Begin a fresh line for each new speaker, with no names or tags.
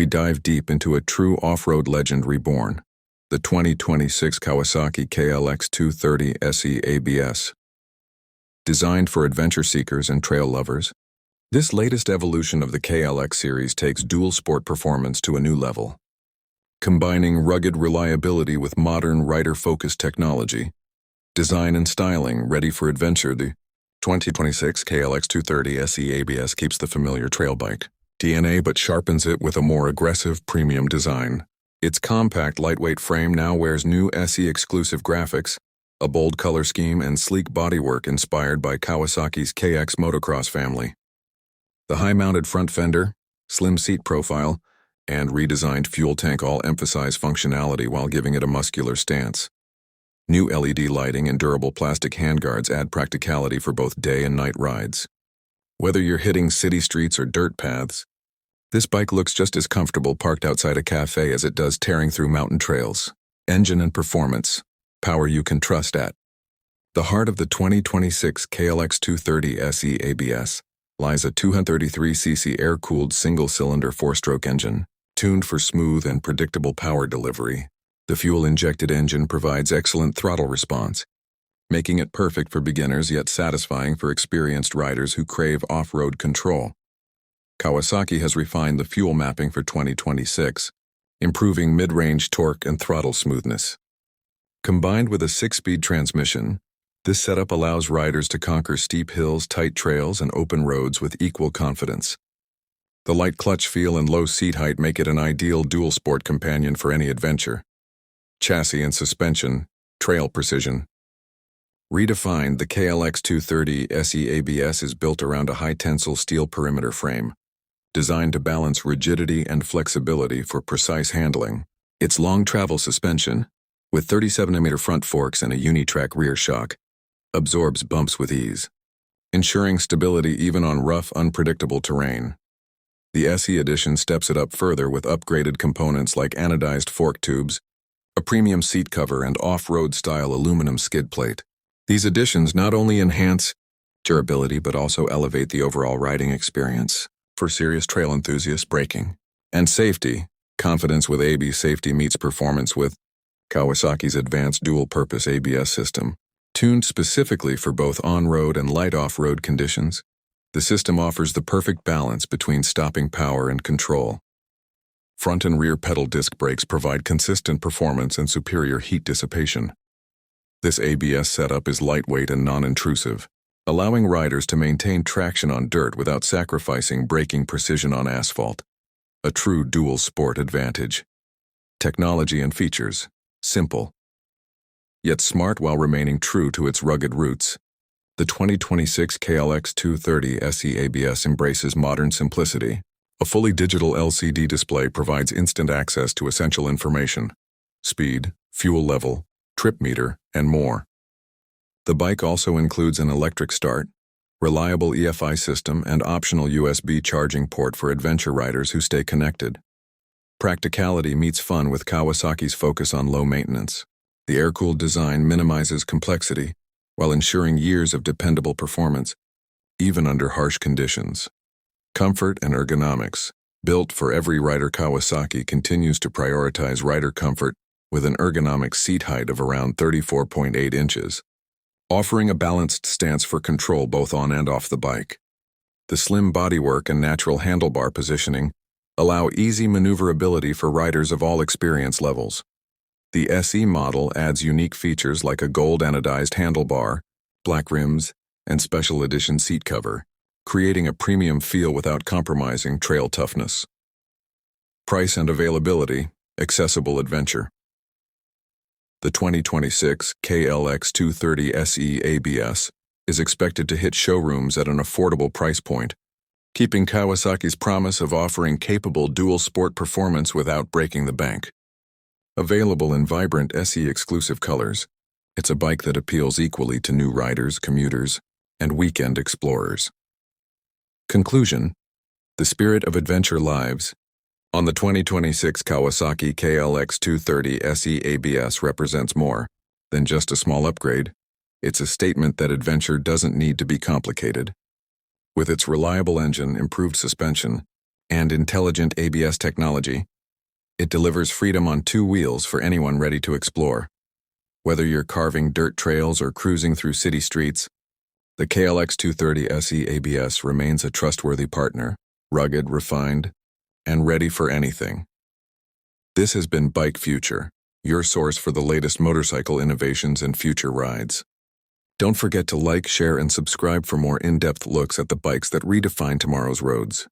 we dive deep into a true off-road legend reborn, the 2026 Kawasaki KLX230 SE ABS. Designed for adventure seekers and trail lovers, this latest evolution of the KLX series takes dual sport performance to a new level. Combining rugged reliability with modern rider-focused technology, design and styling ready for adventure, the 2026 KLX230 SE ABS keeps the familiar trail bike DNA but sharpens it with a more aggressive premium design. Its compact, lightweight frame now wears new SE exclusive graphics, a bold color scheme, and sleek bodywork inspired by Kawasaki's KX motocross family. The high-mounted front fender, slim seat profile, and redesigned fuel tank all emphasize functionality while giving it a muscular stance. New LED lighting and durable plastic handguards add practicality for both day and night rides. Whether you're hitting city streets or dirt paths, this bike looks just as comfortable parked outside a cafe as it does tearing through mountain trails. Engine and performance, power you can trust at the heart of the 2026 KLX230 SE ABS lies a 233cc air-cooled single-cylinder four-stroke engine, tuned for smooth and predictable power delivery. The fuel-injected engine provides excellent throttle response, making it perfect for beginners yet satisfying for experienced riders who crave off-road control. Kawasaki has refined the fuel mapping for 2026, improving mid-range torque and throttle smoothness. Combined with a 6-speed transmission, this setup allows riders to conquer steep hills, tight trails, and open roads with equal confidence. The light clutch feel and low seat height make it an ideal dual-sport companion for any adventure. Chassis and suspension, trail precision. Redefined, the KLX230 SE ABS is built around a high-tensile steel perimeter frame, designed to balance rigidity and flexibility for precise handling. Its long-travel suspension, with 37mm front forks and a uni-track rear shock, absorbs bumps with ease, ensuring stability even on rough, unpredictable terrain. The SE edition steps it up further with upgraded components like anodized fork tubes, a premium seat cover, and off-road-style aluminum skid plate. These additions not only enhance durability but also elevate the overall riding experience. For serious trail enthusiasts, braking and safety, confidence with ABS safety meets performance with Kawasaki's advanced dual-purpose ABS system. Tuned specifically for both on-road and light off-road conditions, the system offers the perfect balance between stopping power and control. Front and rear pedal disc brakes provide consistent performance and superior heat dissipation. This ABS setup is lightweight and non-intrusive, allowing riders to maintain traction on dirt without sacrificing braking precision on asphalt. A true dual sport advantage. Technology and features, simple, yet smart while remaining true to its rugged roots. The 2026 KLX230 SE ABS embraces modern simplicity. A fully digital LCD display provides instant access to essential information, speed, fuel level, trip meter, and more. The bike also includes an electric start, reliable EFI system, and optional USB charging port for adventure riders who stay connected. Practicality meets fun with Kawasaki's focus on low maintenance. The air-cooled design minimizes complexity while ensuring years of dependable performance, even under harsh conditions. Comfort and ergonomics. Built for every rider, Kawasaki continues to prioritize rider comfort with an ergonomic seat height of around 34.8 inches, offering a balanced stance for control both on and off the bike. The slim bodywork and natural handlebar positioning allow easy maneuverability for riders of all experience levels. The SE model adds unique features like a gold anodized handlebar, black rims, and special edition seat cover, creating a premium feel without compromising trail toughness. Price and availability, accessible adventure. The 2026 KLX230 SE ABS is expected to hit showrooms at an affordable price point, keeping Kawasaki's promise of offering capable dual-sport performance without breaking the bank. Available in vibrant SE exclusive colors, it's a bike that appeals equally to new riders, commuters, and weekend explorers. Conclusion: the spirit of adventure lives on the 2026 Kawasaki KLX230 SE ABS represents more than just a small upgrade. It's a statement that adventure doesn't need to be complicated. With its reliable engine, improved suspension, and intelligent ABS technology, it delivers freedom on two wheels for anyone ready to explore. Whether you're carving dirt trails or cruising through city streets, the KLX230 SE ABS remains a trustworthy partner, rugged, refined, and ready for anything. This has been Bike Future, your source for the latest motorcycle innovations and future rides. Don't forget to like, share, and subscribe for more in-depth looks at the bikes that redefine tomorrow's roads.